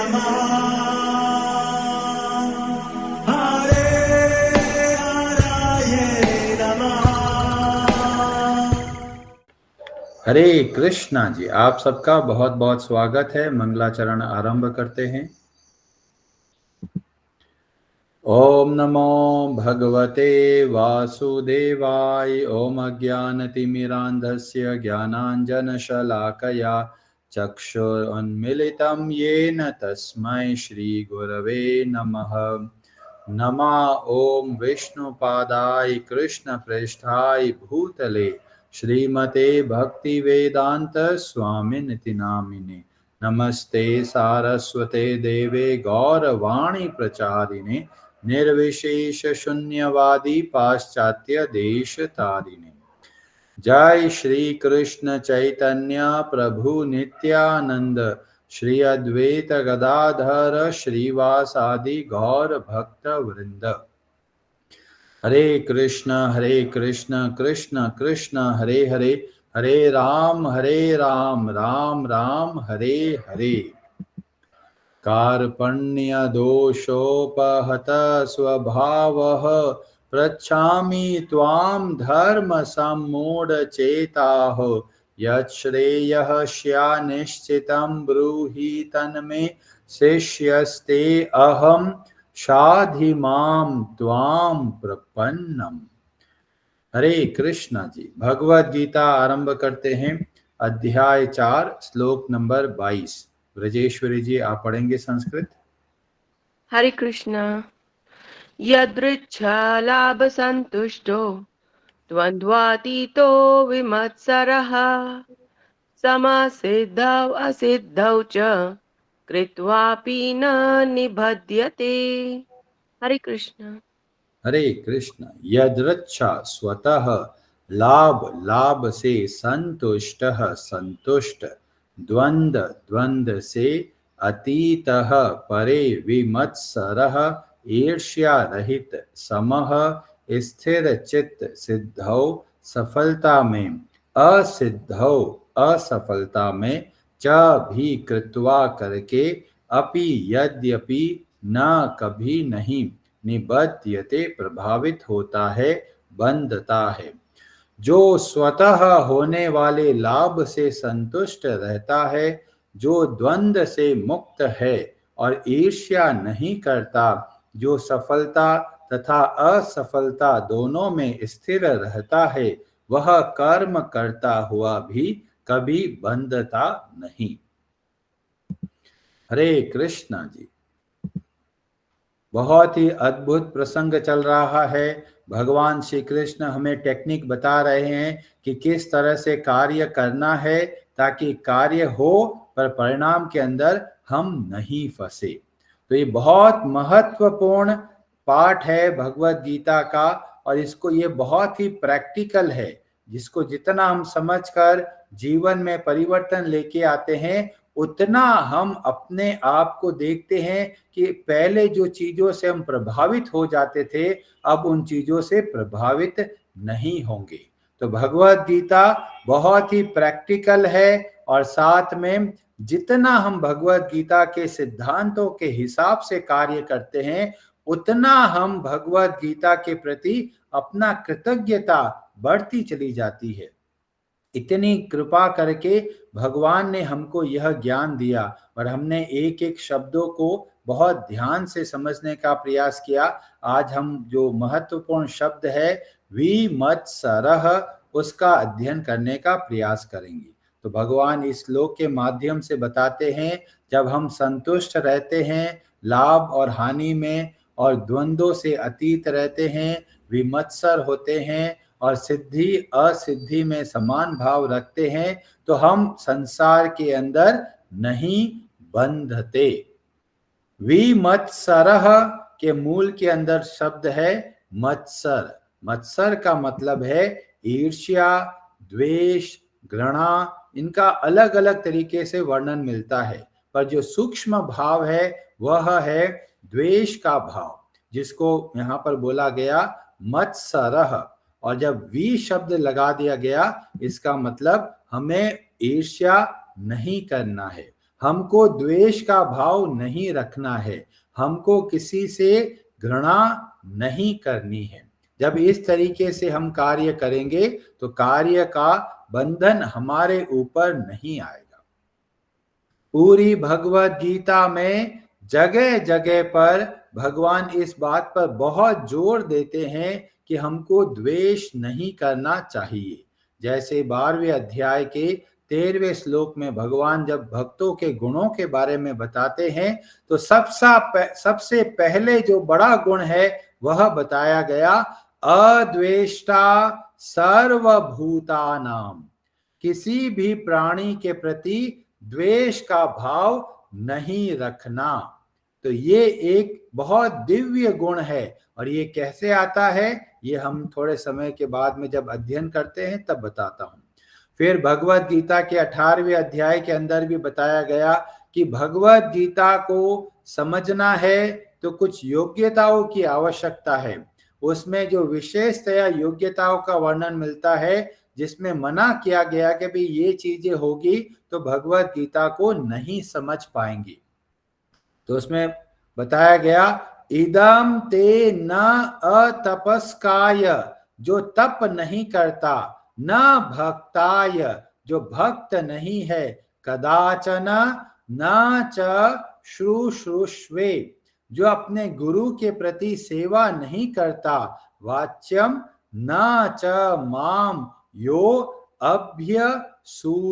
नमः हरे हराये नमः। हरे कृष्णा जी, आप सबका बहुत बहुत स्वागत है। मंगलाचरण आरंभ करते हैं। ओम नमो भगवते वासुदेवाय। ओम अज्ञानतिमिरान्धस्य ज्ञानाञ्जनशलाकया चक्षुरुन्मीलितं येन तस्मै श्रीगुरवे नमः। नमः ओम विष्णुपादाय कृष्णप्रेष्ठाय भूतले श्रीमते भक्तिवेदांत स्वामिनिति नामिने। नमस्ते सारस्वते देवे गौरवाणी प्रचारिणे निर्विशेष शून्यवादी पाश्चात्य देश तारिणे। जय श्री कृष्ण चैतन्य प्रभु नित्यानंद श्री अद्वैत गदाधर श्रीवासादि गौर भक्त वृंद। हरे कृष्ण कृष्ण कृष्ण हरे हरे, हरे राम राम राम हरे हरे। कार्पण्य दोषोपहत स्वभावः पृच्छामि त्वां धर्म सम्मूढचेताः। यच्छ्रेयः स्यान्निश्चितं ब्रूहि तन्मे शिष्यस्ते अहं शाधि मां त्वां प्रपन्नम। हरे कृष्णा जी, भगवद गीता आरंभ करते हैं। अध्याय 4 श्लोक नंबर 22। ब्रजेश्वरी जी, आप पढ़ेंगे संस्कृत। हरे कृष्ण। यदृच्छा लाभ संतुष्टो द्वन्द्वातीतो विमत्सरः समसिद्धौ असिद्धौ च कृत्वापि न निबध्यते। हरे कृष्ण। हरे कृष्ण। यदृच्छा स्वतः, लाभ लाभ से, संतुष्ट संतुष्ट, द्वंद द्वंद से, अतीतः परे, विमत्सरः ईर्ष्या रहित, समः स्थिर चित्त, सिद्धौ सफलता में, असिद्धौ असफलता में, च भी कृत्वा करके, अपि यद्यपि, न कभी नहीं, निबध्यते प्रभावित होता है, बंधता है। जो स्वतः होने वाले लाभ से संतुष्ट रहता है, जो द्वंद से मुक्त है और ईर्ष्या नहीं करता, जो सफलता तथा असफलता दोनों में स्थिर रहता है, वह कर्म करता हुआ भी कभी बंधता नहीं। हरे कृष्णा जी, बहुत ही अद्भुत प्रसंग चल रहा है। भगवान श्री कृष्ण हमें टेक्निक बता रहे हैं कि किस तरह से कार्य करना है ताकि कार्य हो पर परिणाम के अंदर हम नहीं फंसे। तो ये बहुत महत्वपूर्ण पाठ है भगवत गीता का, और इसको ये बहुत ही प्रैक्टिकल है। जिसको जितना हम समझकर जीवन में परिवर्तन लेके आते हैं, उतना हम अपने आप को देखते हैं कि पहले जो चीजों से हम प्रभावित हो जाते थे, अब उन चीजों से प्रभावित नहीं होंगे। तो भगवत गीता बहुत ही प्रैक्टिकल है, और साथ में जितना हम भगवत गीता के सिद्धांतों के हिसाब से कार्य करते हैं, उतना हम भगवत गीता के प्रति अपना कृतज्ञता बढ़ती चली जाती है। इतनी कृपा करके भगवान ने हमको यह ज्ञान दिया, और हमने एक एक शब्दों को बहुत ध्यान से समझने का प्रयास किया। आज हम जो महत्वपूर्ण शब्द है विमत्सरः, उसका अध्ययन करने का प्रयास करेंगे। तो भगवान इस श्लोक के माध्यम से बताते हैं, जब हम संतुष्ट रहते हैं लाभ और हानि में, और द्वंद्वों से अतीत रहते हैं, विमत्सर होते हैं, और सिद्धि असिद्धि में समान भाव रखते हैं, तो हम संसार के अंदर नहीं बंधते। विमत्सरः के मूल के अंदर शब्द है मत्सर। मत्सर का मतलब है ईर्ष्या, द्वेष, घृणा। इनका अलग अलग तरीके से वर्णन मिलता है, पर जो सूक्ष्म भाव है वह है द्वेष का भाव, जिसको यहाँ पर बोला गया मत्सरः। और जब वी शब्द लगा दिया गया, इसका मतलब हमें ईर्ष्या नहीं करना है, हमको द्वेष का भाव नहीं रखना है, हमको किसी से घृणा नहीं करनी है। जब इस तरीके से हम कार्य करेंगे तो कार्य का बंधन हमारे ऊपर नहीं आएगा। पूरी भगवत गीता में जगह जगह पर भगवान इस बात पर बहुत जोर देते हैं कि हमको द्वेष नहीं करना चाहिए। जैसे 12वें अध्याय के 13वें श्लोक में भगवान जब भक्तों के गुणों के बारे में बताते हैं तो सबसे पहले जो बड़ा गुण है वह बताया गया, अद्वेष्टा सर्वभूतानां। किसी भी प्राणी के प्रति द्वेष का भाव नहीं रखना। तो ये एक बहुत दिव्य गुण है। और ये कैसे आता है ये हम थोड़े समय के बाद में जब अध्ययन करते हैं तब बताता हूं। फिर भगवत गीता के 18वें अध्याय के अंदर भी बताया गया कि भगवत गीता को समझना है तो कुछ योग्यताओं की आवश्यकता है। उसमें जो विशेषतया योग्यताओं का वर्णन मिलता है जिसमें मना किया गया कि भाई ये चीजें होगी तो भगवत गीता को नहीं समझ पाएंगे। तो उसमें बताया गया, इदम ते न अतपस्काय, जो तप नहीं करता, न भक्ताय, जो भक्त नहीं है, कदाचन न च शुश्रूषवे, जो अपने गुरु के प्रति सेवा नहीं करता, वाच्यम न च माम यो अभ्यसूयति,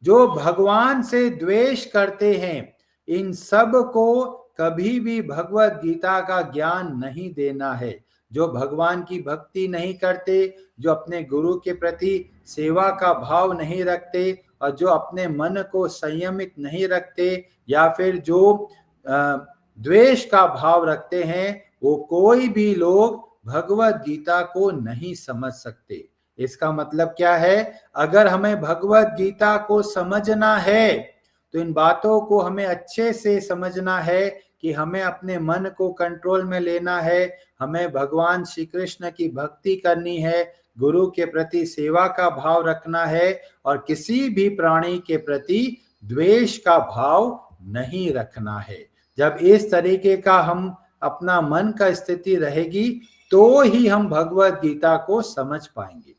जो भगवान से द्वेष करते हैं, इन सब को कभी भी भगवत गीता का ज्ञान नहीं देना है। जो भगवान की भक्ति नहीं करते, जो अपने गुरु के प्रति सेवा का भाव नहीं रखते और जो अपने मन को संयमित नहीं रखते या फिर जो द्वेष का भाव रखते हैं, वो कोई भी लोग भगवत गीता को नहीं समझ सकते। इसका मतलब क्या है, अगर हमें भगवत गीता को समझना है तो इन बातों को हमें अच्छे से समझना है कि हमें अपने मन को कंट्रोल में लेना है, हमें भगवान श्री कृष्ण की भक्ति करनी है, गुरु के प्रति सेवा का भाव रखना है और किसी भी प्राणी के प्रति द्वेष का भाव नहीं रखना है। जब इस तरीके का हम अपना मन का स्थिति रहेगी तो ही हम भगवत गीता को समझ पाएंगे।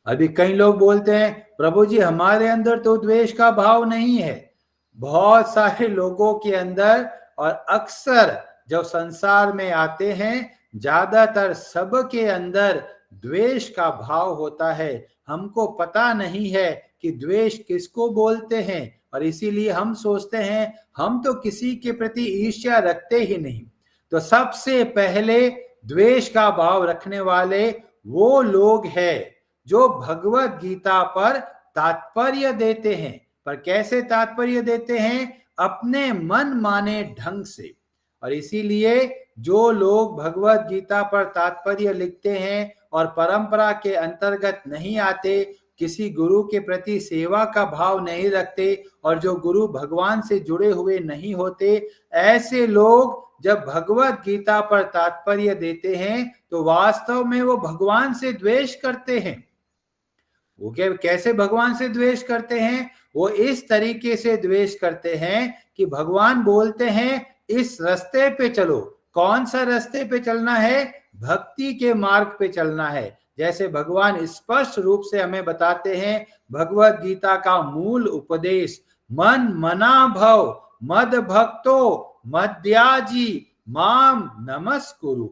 अभी कई लोग बोलते हैं, प्रभु जी हमारे अंदर तो द्वेष का भाव नहीं है। बहुत सारे लोगों के अंदर और अक्सर जो संसार में आते हैं, ज्यादातर सबके अंदर द्वेष का भाव होता है। हमको पता नहीं है कि द्वेष किसको बोलते हैं और इसीलिए हम सोचते हैं हम तो किसी के प्रति ईर्ष्या रखते ही नहीं। तो सबसे पहले द्वेष का भाव रखने वाले वो लोग हैं जो भगवत गीता पर तात्पर्य देते हैं। पर कैसे तात्पर्य देते हैं? अपने मन माने ढंग से। और इसीलिए जो लोग भगवत गीता पर तात्पर्य लिखते हैं और परंपरा के अंतर्गत नहीं आते, किसी गुरु के प्रति सेवा का भाव नहीं रखते और जो गुरु भगवान से जुड़े हुए नहीं होते, ऐसे लोग जब भगवत गीता पर तात्पर्य देते हैं तो वास्तव में वो भगवान से द्वेष करते हैं। वो कैसे भगवान से द्वेष करते हैं? वो इस तरीके से द्वेष करते हैं कि भगवान बोलते हैं इस रास्ते पे चलो। कौन सा रास्ते पे चलना है? भक्ति के मार्ग पे चलना है। जैसे भगवान स्पष्ट रूप से हमें बताते हैं, भगवत गीता का मूल उपदेश मन मना भव मद भक्तो मद्याजी माम नमस्कुरु।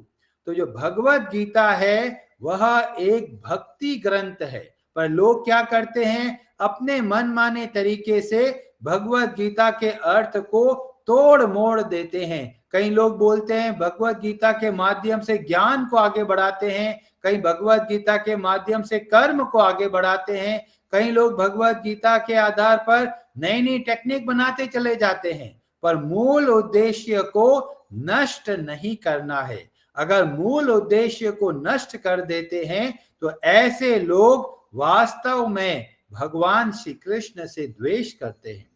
तो जो भगवत गीता है वह एक भक्ति ग्रंथ है। पर लोग क्या करते हैं? अपने मन माने तरीके से भगवत गीता के अर्थ को तोड़ मोड़ देते हैं। कई लोग बोलते हैं भगवत गीता के माध्यम से ज्ञान को आगे बढ़ाते हैं, कई भगवत गीता के माध्यम से कर्म को आगे बढ़ाते हैं, कई लोग भगवत गीता के आधार पर नई नई टेक्निक बनाते चले जाते हैं। पर मूल उद्देश्य को नष्ट नहीं करना है। अगर मूल उद्देश्य को नष्ट कर देते हैं तो ऐसे लोग वास्तव में भगवान श्री कृष्ण से द्वेष करते हैं।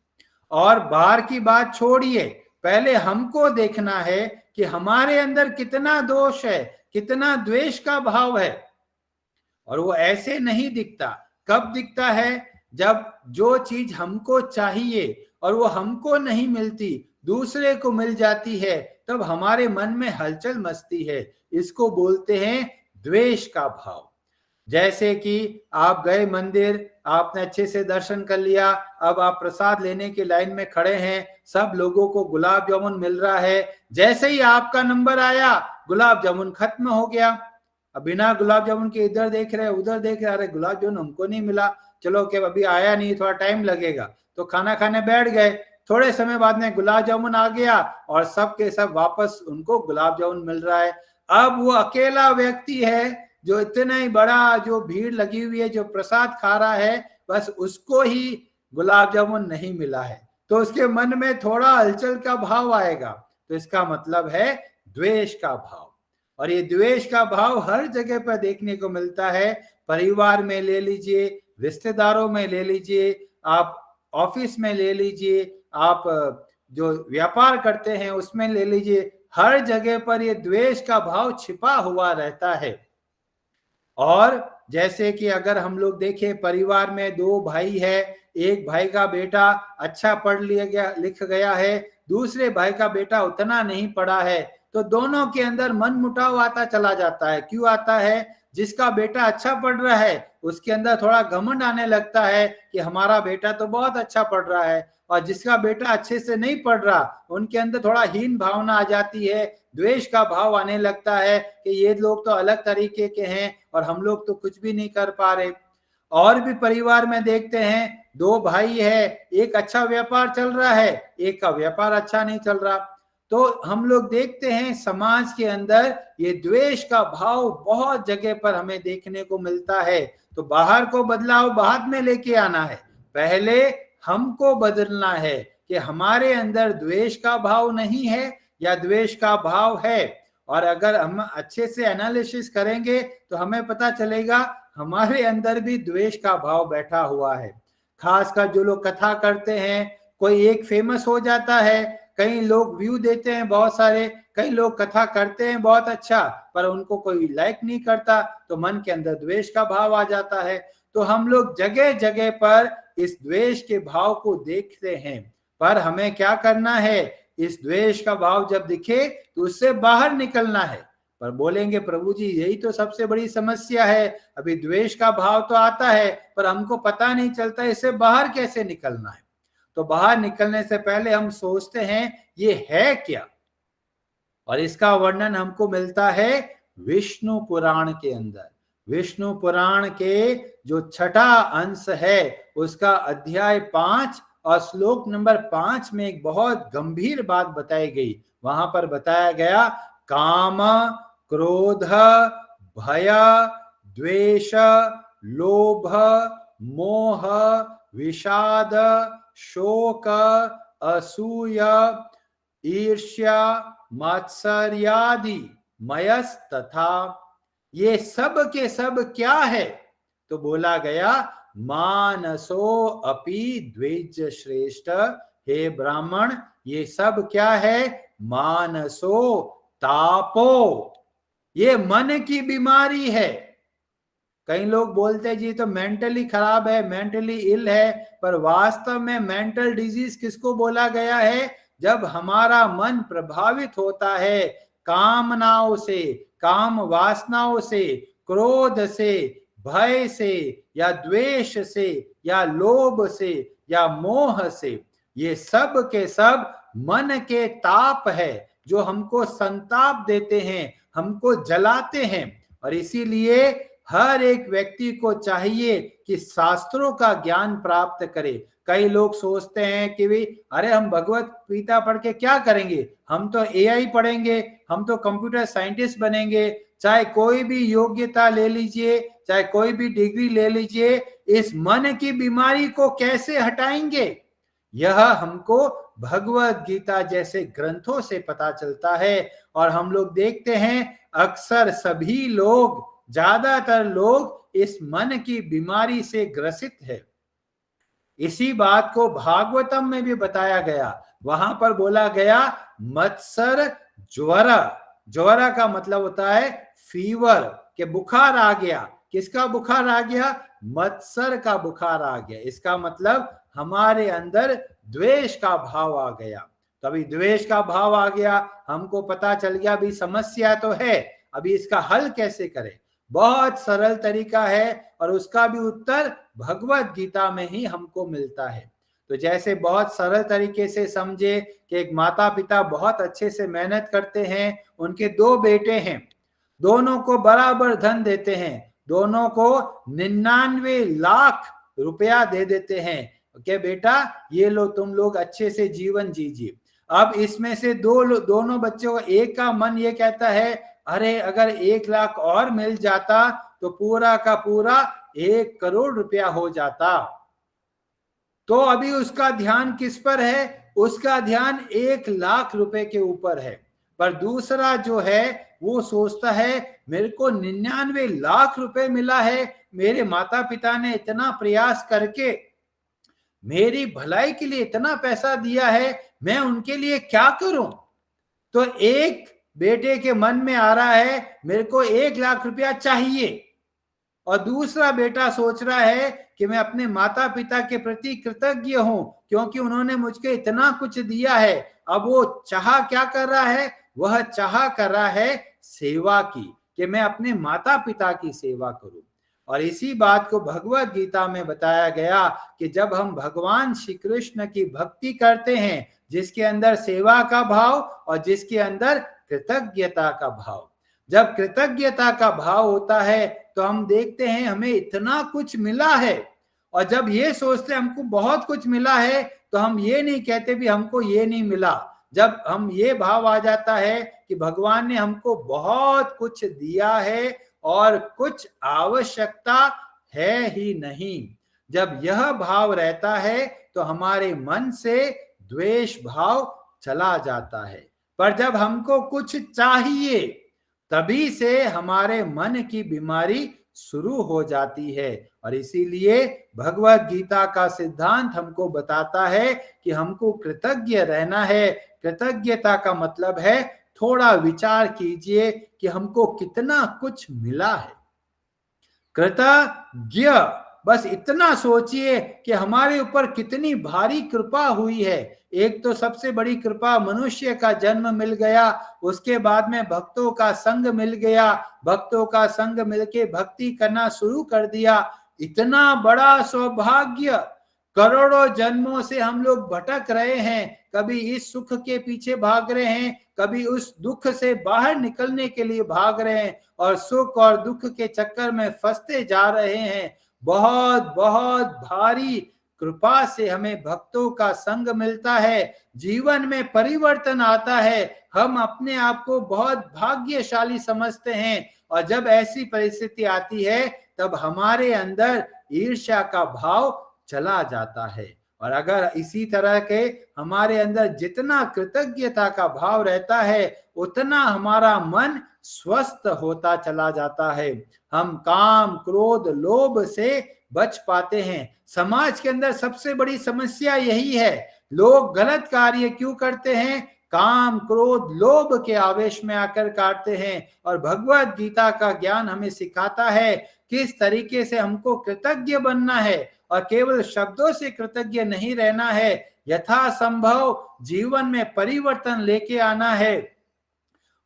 और बाहर की बात छोड़िए, पहले हमको देखना है कि हमारे अंदर कितना दोष है, कितना द्वेष का भाव है। और वो ऐसे नहीं दिखता। कब दिखता है? जब जो चीज हमको चाहिए और वो हमको नहीं मिलती, दूसरे को मिल जाती है, तब हमारे मन में हलचल मचती है। इसको बोलते हैं द्वेष का भाव। जैसे कि आप गए मंदिर, आपने अच्छे से दर्शन कर लिया, अब आप प्रसाद लेने की लाइन में खड़े हैं, सब लोगों को गुलाब जामुन मिल रहा है, जैसे ही आपका नंबर आया गुलाब जामुन खत्म हो गया। अब बिना गुलाब जामुन के इधर देख रहे उधर देख रहे, अरे गुलाब जामुन हमको नहीं मिला, चलो कि अभी आया नहीं, थोड़ा टाइम लगेगा, तो खाना खाने बैठ गए। थोड़े समय बाद में गुलाब जामुन आ गया और सब के सब वापस उनको गुलाब जामुन मिल रहा है। अब वो अकेला व्यक्ति है जो इतना ही बड़ा, जो भीड़ लगी हुई है, जो प्रसाद खा रहा है, बस उसको ही गुलाब जामुन नहीं मिला है, तो उसके मन में थोड़ा हलचल का भाव आएगा। तो इसका मतलब है द्वेष का भाव। और ये द्वेष का भाव हर जगह पर देखने को मिलता है। परिवार में ले लीजिए, रिश्तेदारों में ले लीजिए, आप ऑफिस में ले लीजिए, आप जो व्यापार करते हैं उसमें ले लीजिए, हर जगह पर ये द्वेष का भाव छिपा हुआ रहता है। और जैसे कि अगर हम लोग देखें, परिवार में दो भाई है, एक भाई का बेटा अच्छा पढ़ लिख गया है, दूसरे भाई का बेटा उतना नहीं पढ़ा है, तो दोनों के अंदर मन मुटाव आता चला जाता है। क्यों आता है? जिसका बेटा अच्छा पढ़ रहा है उसके अंदर थोड़ा घमंड आने लगता है कि हमारा बेटा तो बहुत अच्छा पढ़ रहा है, और जिसका बेटा अच्छे से नहीं पढ़ रहा उनके अंदर थोड़ा हीन भावना आ जाती है, द्वेष का भाव आने लगता है कि ये लोग तो अलग तरीके के हैं और हम लोग तो कुछ भी नहीं कर पा रहे। और भी परिवार में देखते हैं, दो भाई है, एक अच्छा व्यापार चल रहा है, एक का व्यापार अच्छा नहीं चल रहा, तो हम लोग देखते हैं समाज के अंदर ये द्वेष का भाव बहुत जगह पर हमें देखने को मिलता है। तो बाहर को बदलाव बाद में लेके आना है, पहले हमको बदलना है कि हमारे अंदर द्वेष का भाव नहीं है या द्वेष का भाव है। और अगर हम अच्छे से एनालिसिस करेंगे तो हमें पता चलेगा हमारे अंदर भी द्वेष का भाव बैठा हुआ है। खासकर जो लोग कथा करते हैं, कोई एक फेमस हो जाता है, कई लोग व्यू देते हैं बहुत सारे, कई लोग कथा करते हैं बहुत अच्छा, पर उनको कोई लाइक नहीं करता, तो मन के अंदर द्वेष का भाव आ जाता है। तो हम लोग जगह जगह पर इस द्वेष के भाव को देखते हैं, पर हमें क्या करना है? इस द्वेष का भाव जब दिखे तो उससे बाहर निकलना है। पर बोलेंगे प्रभु जी यही तो सबसे बड़ी समस्या है, अभी द्वेष का भाव तो आता है पर हमको पता नहीं चलता इससे बाहर कैसे निकलना है। तो बाहर निकलने से पहले हम सोचते हैं ये है क्या, और इसका वर्णन हमको मिलता है विष्णु पुराण के अंदर। विष्णु पुराण के जो छठा अंश है उसका अध्याय 5 और श्लोक नंबर 5 में एक बहुत गंभीर बात बताई गई। वहां पर बताया गया, काम, क्रोध, भय, द्वेष, लोभ, मोह, विषाद, शोक, असूया, ईर्ष्या, मात्सर्यादि मयस तथा, ये सब के सब क्या है? तो बोला गया, मानसो अपि द्विज श्रेष्ठ, हे ब्राह्मण ये सब क्या है? मानसो तापो, ये मन की बीमारी है। कई लोग बोलते हैं जी तो मेंटली खराब है, मेंटली इल है, पर वास्तव में मेंटल डिजीज किसको बोला गया है? जब हमारा मन प्रभावित होता है कामनाओं से, काम वासनाओं से, क्रोध से, भय से, या द्वेष से, या लोभ से, या मोह से, ये सब के सब मन के ताप है जो हमको संताप देते हैं, हमको जलाते हैं। और इसीलिए हर एक व्यक्ति को चाहिए कि शास्त्रों का ज्ञान प्राप्त करे। कई लोग सोचते हैं कि भी अरे हम भगवत गीता पढ़ के क्या करेंगे, हम तो एआई पढ़ेंगे, हम तो कंप्यूटर साइंटिस्ट बनेंगे। चाहे कोई भी योग्यता ले लीजिए, चाहे कोई भी डिग्री ले लीजिए, इस मन की बीमारी को कैसे हटाएंगे? यह हमको भगवत गीता जैसे ग्रंथों से पता चलता है। और हम लोग देखते हैं अक्सर सभी लोग, ज्यादातर लोग इस मन की बीमारी से ग्रसित है। इसी बात को भागवतम में भी बताया गया। वहां पर बोला गया मत्सर ज्वर, ज्वर का मतलब होता है फीवर, के बुखार आ गया, किसका बुखार आ गया? मत्सर का बुखार आ गया। इसका मतलब हमारे अंदर द्वेष का भाव आ गया। तो अभी द्वेष का भाव आ गया, हमको पता चल गया अभी समस्या तो है, अभी इसका हल कैसे करें? बहुत सरल तरीका है और उसका भी उत्तर भगवत गीता में ही हमको मिलता है। तो जैसे बहुत सरल तरीके से समझे कि एक माता पिता बहुत अच्छे से मेहनत करते हैं, उनके 2 बेटे हैं, दोनों को बराबर धन देते हैं, दोनों को 99 लाख रुपया दे देते हैं कि बेटा ये लो, तुम लोग अच्छे से जीवन जीजिए। अब इसमें से दोनों बच्चों का एक का मन ये कहता है, अरे अगर 1 लाख और मिल जाता तो पूरा का पूरा 1 करोड़ रुपया हो जाता। तो अभी उसका ध्यान किस पर है? उसका ध्यान 1 लाख रुपए के ऊपर है। पर दूसरा जो है वो सोचता है मेरे को 99 लाख रुपए मिला है, मेरे माता पिता ने इतना प्रयास करके मेरी भलाई के लिए इतना पैसा दिया है, मैं उनके लिए क्या करूं? तो एक बेटे के मन में आ रहा है मेरे को 1 लाख रुपया चाहिए, और दूसरा बेटा सोच रहा है कि मैं अपने माता पिता के प्रति कृतज्ञ हूं क्योंकि उन्होंने मुझको इतना कुछ दिया है। अब वो चाह क्या कर रहा है? वह चाह कर रहा है सेवा की, कि मैं अपने माता पिता की सेवा करूं। और इसी बात को भगवत गीता में बताया गया कि जब हम भगवान श्री कृष्ण की भक्ति करते हैं, जिसके अंदर सेवा का भाव और जिसके अंदर कृतज्ञता का भाव, जब कृतज्ञता का भाव होता है तो हम देखते हैं हमें इतना कुछ मिला है, और जब ये सोचते हैं हमको बहुत कुछ मिला है तो हम ये नहीं कहते भी हमको ये नहीं मिला। जब हम ये भाव आ जाता है कि भगवान ने हमको बहुत कुछ दिया है और कुछ आवश्यकता है ही नहीं, जब यह भाव रहता है तो हमारे मन से द्वेष भाव चला जाता है। पर जब हमको कुछ चाहिए तभी से हमारे मन की बीमारी शुरू हो जाती है। और इसीलिए भगवत गीता का सिद्धांत हमको बताता है कि हमको कृतज्ञ रहना है। कृतज्ञता का मतलब है थोड़ा विचार कीजिए कि हमको कितना कुछ मिला है। कृतज्ञ, बस इतना सोचिए कि हमारे ऊपर कितनी भारी कृपा हुई है। एक तो सबसे बड़ी कृपा मनुष्य का जन्म मिल गया, उसके बाद में भक्तों का संग मिल गया, भक्तों का संग मिलके भक्ति करना शुरू कर दिया। इतना बड़ा सौभाग्य, करोड़ों जन्मों से हम लोग भटक रहे हैं, कभी इस सुख के पीछे भाग रहे हैं, कभी उस दुख से बाहर निकलने के लिए भाग रहे हैं, और सुख और दुख के चक्कर में फंसते जा रहे हैं। बहुत बहुत भारी कृपा से हमें भक्तों का संग मिलता है, जीवन में परिवर्तन आता है, हम अपने आप को बहुत भाग्यशाली समझते हैं। और जब ऐसी परिस्थिति आती है तब हमारे अंदर ईर्ष्या का भाव चला जाता है। और अगर इसी तरह के हमारे अंदर जितना कृतज्ञता का भाव रहता है उतना हमारा मन स्वस्थ होता चला जाता है, हम काम क्रोध लोभ से बच पाते हैं। समाज के अंदर सबसे बड़ी समस्या यही है, लोग गलत कार्य क्यों करते हैं? काम क्रोध लोभ के आवेश में आकर काटते हैं। और भगवत गीता का ज्ञान हमें सिखाता है किस तरीके से हमको कृतज्ञ बनना है, और केवल शब्दों से कृतज्ञ नहीं रहना है, यथासंभव जीवन में परिवर्तन लेके आना है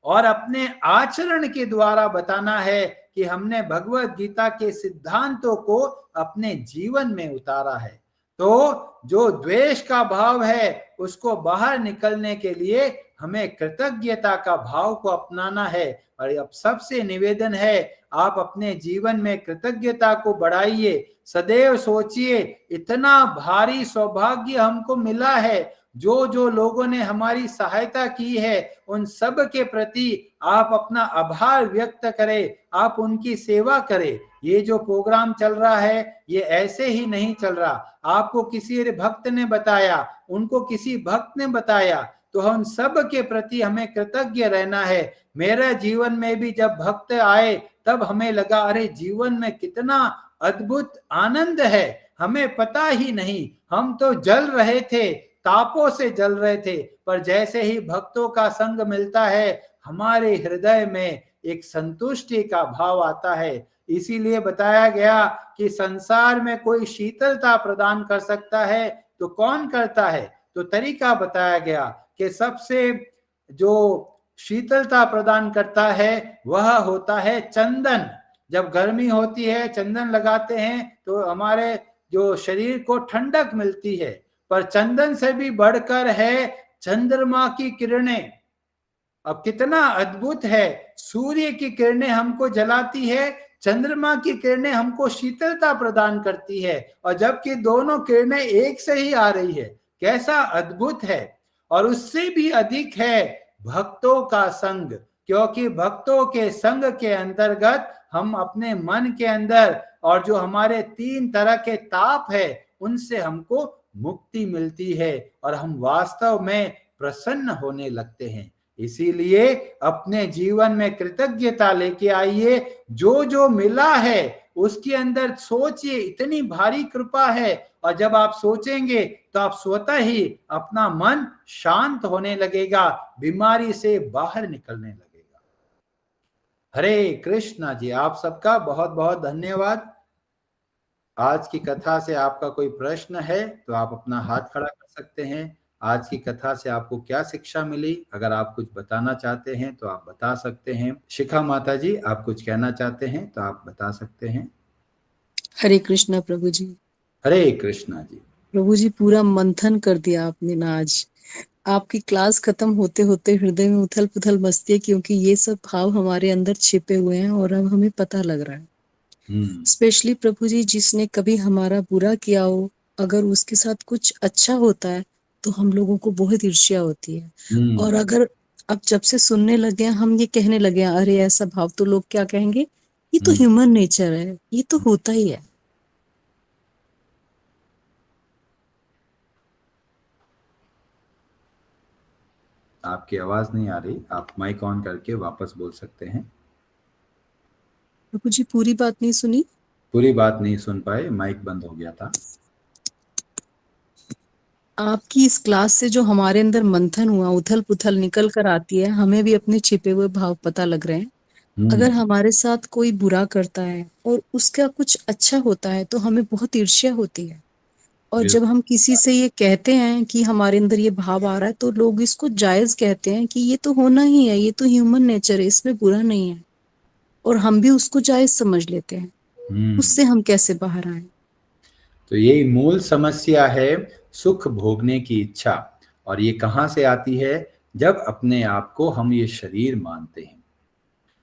और अपने आचरण के द्वारा बताना है कि हमने भगवत गीता के सिद्धांतों को अपने जीवन में उतारा है। तो जो द्वेष का भाव है उसको बाहर निकलने के लिए हमें कृतज्ञता का भाव को अपनाना है। और अब सबसे निवेदन है, आप अपने जीवन में कृतज्ञता को बढ़ाइए। सदैव सोचिए इतना भारी सौभाग्य हमको मिला है, जो जो लोगों ने हमारी सहायता की है उन सब के प्रति आप अपना आभार व्यक्त करें, आप उनकी सेवा करें। ये जो प्रोग्राम चल रहा है ये ऐसे ही नहीं चल रहा, आपको किसी भक्त ने बताया, उनको किसी भक्त ने बताया, तो हम सब के प्रति हमें कृतज्ञ रहना है। मेरे जीवन में भी जब भक्त आए तब हमें लगा अरे जीवन में कितना अद्भुत आनंद है, हमें पता ही नहीं, हम तो जल रहे थे, तापों से जल रहे थे। पर जैसे ही भक्तों का संग मिलता है हमारे हृदय में एक संतुष्टि का भाव आता है। इसीलिए बताया गया कि संसार में कोई शीतलता प्रदान कर सकता है तो कौन करता है? तो तरीका बताया गया कि सबसे जो शीतलता प्रदान करता है वह होता है चंदन। जब गर्मी होती है चंदन लगाते हैं तो हमारे जो शरीर को ठंडक मिलती है। पर चंदन से भी बढ़कर है चंद्रमा की किरणें। अब कितना अद्भुत है, सूर्य की किरणें हमको जलाती है, चंद्रमा की किरणें हमको शीतलता प्रदान करती है, और जबकि दोनों किरणें एक से ही आ रही है, कैसा अद्भुत है। और उससे भी अधिक है भक्तों का संग, क्योंकि भक्तों के संग के अंतर्गत हम अपने मन के अंदर और जो हमारे 3 तरह के ताप है उनसे हमको मुक्ति मिलती है और हम वास्तव में प्रसन्न होने लगते हैं। इसीलिए अपने जीवन में कृतज्ञता लेके आइए। जो जो मिला है उसके अंदर सोचिए, इतनी भारी कृपा है, और जब आप सोचेंगे तो आप स्वतः ही अपना मन शांत होने लगेगा, बीमारी से बाहर निकलने लगेगा। हरे कृष्णा जी, आप सबका बहुत बहुत धन्यवाद। आज की कथा से आपका कोई प्रश्न है तो आप अपना हाथ खड़ा कर सकते हैं। आज की कथा से आपको क्या शिक्षा मिली, अगर आप कुछ बताना चाहते हैं तो आप बता सकते हैं। शिखा माता जी, आप कुछ कहना चाहते हैं तो आप बता सकते हैं। हरे कृष्णा प्रभु जी। हरे कृष्णा जी। प्रभु जी, पूरा मंथन कर दिया आपने ना आज। आपकी क्लास खत्म होते होते हृदय में उथल पुथल मचती है, क्योंकि ये सब भाव हमारे अंदर छिपे हुए हैं और अब हमें पता लग रहा है। स्पेशली प्रभु जी, जिसने कभी हमारा बुरा किया हो, अगर उसके साथ कुछ अच्छा होता है तो हम लोगों को बहुत ईर्ष्या होती है। और अगर अब जब से सुनने लगे हैं, हम ये कहने लगे हैं, अरे ऐसा भाव तो लोग क्या कहेंगे, ये तो ह्यूमन नेचर है, ये तो होता ही है। आपकी आवाज नहीं आ रही, आप माइक ऑन करके वापस बोल सकते हैं। प्रभु जी, पूरी बात नहीं सुनी। पूरी बात नहीं सुन पाए, माइक बंद हो गया था। आपकी इस क्लास से जो हमारे अंदर मंथन हुआ, उथल पुथल निकल कर आती है, हमें भी अपने छिपे हुए भाव पता लग रहे हैं। अगर हमारे साथ कोई बुरा करता है और उसका कुछ अच्छा होता है तो हमें बहुत ईर्ष्या होती है। और जब हम किसी से ये कहते हैं कि हमारे अंदर ये भाव आ रहा है, तो लोग इसको जायज कहते हैं कि ये तो होना ही है, ये तो ह्यूमन नेचर है, इसमें बुरा नहीं है, और हम भी उसको जायज समझ लेते हैं। उससे हम कैसे बाहर आए? तो यही मूल समस्या है, सुख भोगने की इच्छा। और ये कहाँ से आती है? जब अपने आप को हम ये शरीर मानते हैं।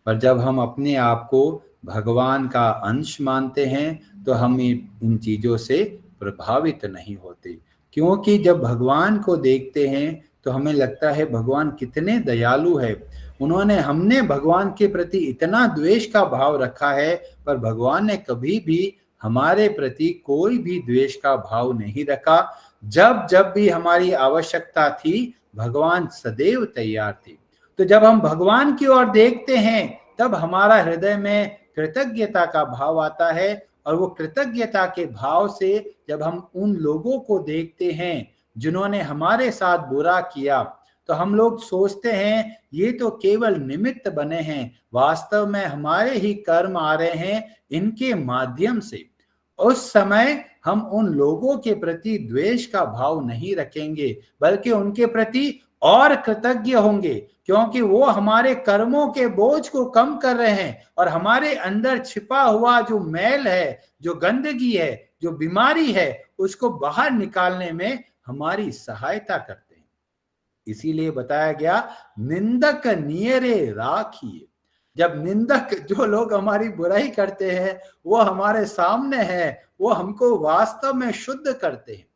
पर जब हम अपने आप को भगवान का अंश मानते हैं तो हम इन चीज़ों से प्रभावित नहीं होते, क्योंकि जब भगवान को देखते हैं तो हमें लगता है भगवान कितने दयालु है। हमने भगवान के प्रति इतना द्वेष का भाव रखा है, पर भगवान ने कभी भी हमारे प्रति कोई भी द्वेष का भाव नहीं रखा। जब जब भी हमारी आवश्यकता थी, भगवान सदैव तैयार थे। तो जब हम भगवान की ओर देखते हैं तब हमारा हृदय में कृतज्ञता का भाव आता है, और वो कृतज्ञता के भाव से जब हम उन लोगों को देखते हैं जिन्होंने हमारे साथ बुरा किया, तो हम लोग सोचते हैं ये तो केवल निमित्त बने हैं, वास्तव में हमारे ही कर्म आ रहे हैं इनके माध्यम से। उस समय हम उन लोगों के प्रति द्वेष का भाव नहीं रखेंगे, बल्कि उनके प्रति और कृतज्ञ होंगे, क्योंकि वो हमारे कर्मों के बोझ को कम कर रहे हैं और हमारे अंदर छिपा हुआ जो मैल है, जो गंदगी है, जो बीमारी है, उसको बाहर निकालने में हमारी सहायता करते हैं। इसीलिए बताया गया, निंदक नियरे राखिए। जब निंदक, जो लोग हमारी बुराई करते हैं, वो हमारे सामने है, वो हमको वास्तव में शुद्ध करते हैं।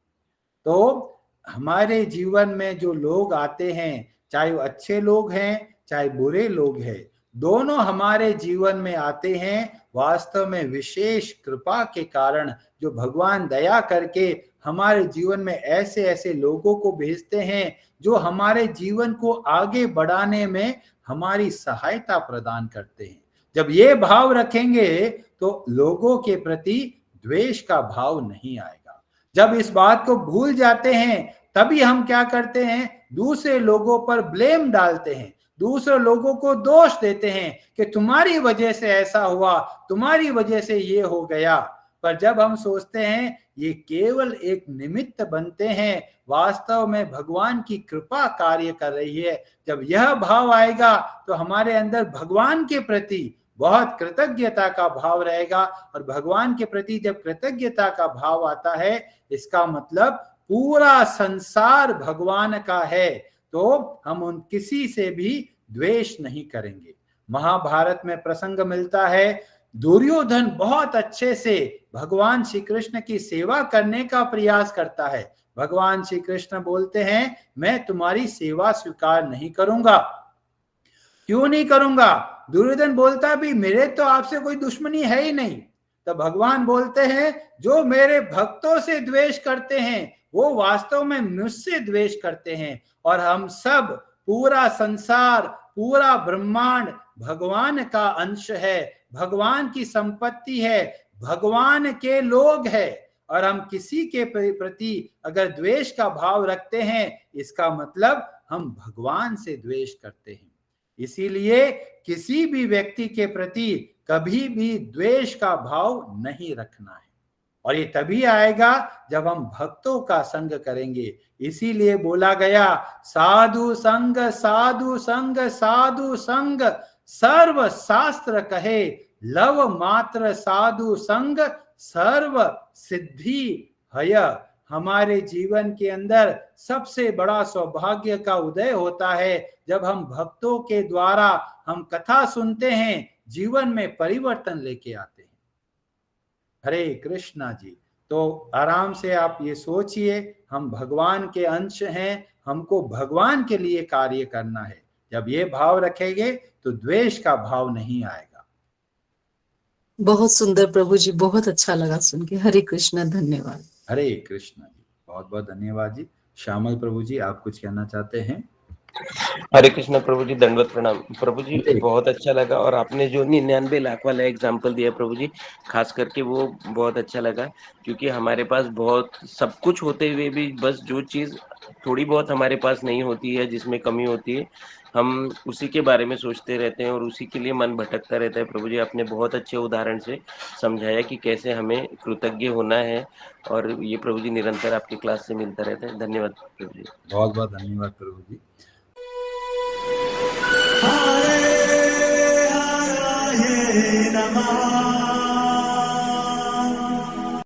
तो हमारे जीवन में जो लोग आते हैं, चाहे वो अच्छे लोग हैं चाहे बुरे लोग हैं, दोनों हमारे जीवन में आते हैं वास्तव में विशेष कृपा के कारण, जो भगवान दया करके हमारे जीवन में ऐसे ऐसे लोगों को भेजते हैं जो हमारे जीवन को आगे बढ़ाने में हमारी सहायता प्रदान करते हैं। जब ये भाव रखेंगे तो लोगों के प्रति द्वेष का भाव नहीं आएगा। जब इस बात को भूल जाते हैं तभी हम क्या करते हैं, दूसरे लोगों पर ब्लेम डालते हैं, दूसरे लोगों को दोष देते हैं कि तुम्हारी वजह से ऐसा हुआ, तुम्हारी वजह से ये हो गया। पर जब हम सोचते हैं ये केवल एक निमित्त बनते हैं, वास्तव में भगवान की कृपा कार्य कर रही है, जब यह भाव आएगा तो हमारे अंदर भगवान के प्रति बहुत कृतज्ञता का भाव रहेगा। और भगवान के प्रति जब कृतज्ञता का भाव आता है, इसका मतलब पूरा संसार भगवान का है, तो हम उन किसी से भी द्वेष नहीं करेंगे। महाभारत में प्रसंग मिलता है, दुर्योधन बहुत अच्छे से भगवान श्री कृष्ण की सेवा करने का प्रयास करता है। भगवान श्री कृष्ण बोलते हैं, मैं तुम्हारी सेवा स्वीकार नहीं करूंगा। क्यों नहीं करूंगा? दुर्योधन बोलता भी, मेरे तो आपसे कोई दुश्मनी है ही नहीं। तो भगवान बोलते हैं, जो मेरे भक्तों से द्वेष करते हैं वो वास्तव में मुझसे द्वेष करते हैं। और हम सब, पूरा संसार, पूरा ब्रह्मांड भगवान का अंश है, भगवान की संपत्ति है, भगवान के लोग हैं। और हम किसी के प्रति अगर द्वेष का भाव रखते हैं, इसका मतलब हम भगवान से द्वेष करते हैं। इसीलिए किसी भी व्यक्ति के प्रति कभी भी द्वेष का भाव नहीं रखना है। और ये तभी आएगा जब हम भक्तों का संग करेंगे। इसीलिए बोला गया, साधु संग साधु संग साधु संग सर्व शास्त्र कहे, लव मात्र साधु संग सर्व सिद्धि हय। हमारे जीवन के अंदर सबसे बड़ा सौभाग्य का उदय होता है जब हम भक्तों के द्वारा हम कथा सुनते हैं, जीवन में परिवर्तन लेके आते हैं। हरे कृष्णा जी। तो आराम से आप ये सोचिए, हम भगवान के अंश हैं, हमको भगवान के लिए कार्य करना है। जब ये भाव रखेंगे तो द्वेष का भाव नहीं आएगा। बहुत सुंदर प्रभु जी, बहुत अच्छा लगा सुन के। हरे कृष्णा, धन्यवाद। हरे कृष्णा जी, बहुत बहुत धन्यवाद जी। श्यामल प्रभु जी, आप कुछ कहना चाहते हैं? हरे कृष्ण प्रभु जी, दंडवत प्रणाम। प्रभु जी बहुत अच्छा लगा, और आपने जो 99 लाख वाला एग्जाम्पल दिया प्रभु जी, खास करके वो बहुत अच्छा लगा। क्योंकि हमारे पास बहुत सब कुछ होते हुए भी बस जो चीज़ थोड़ी बहुत हमारे पास नहीं होती है, जिसमें कमी होती है, हम उसी के बारे में सोचते रहते हैं और उसी के लिए मन भटकता रहता है। प्रभु जी आपने बहुत अच्छे उदाहरण से समझाया कि कैसे हमें कृतज्ञ होना है, और ये प्रभु जी निरंतर आपकी क्लास से मिलता रहता है। धन्यवाद प्रभु जी। बहुत बहुत धन्यवाद प्रभु जी। हरे हरे नमः।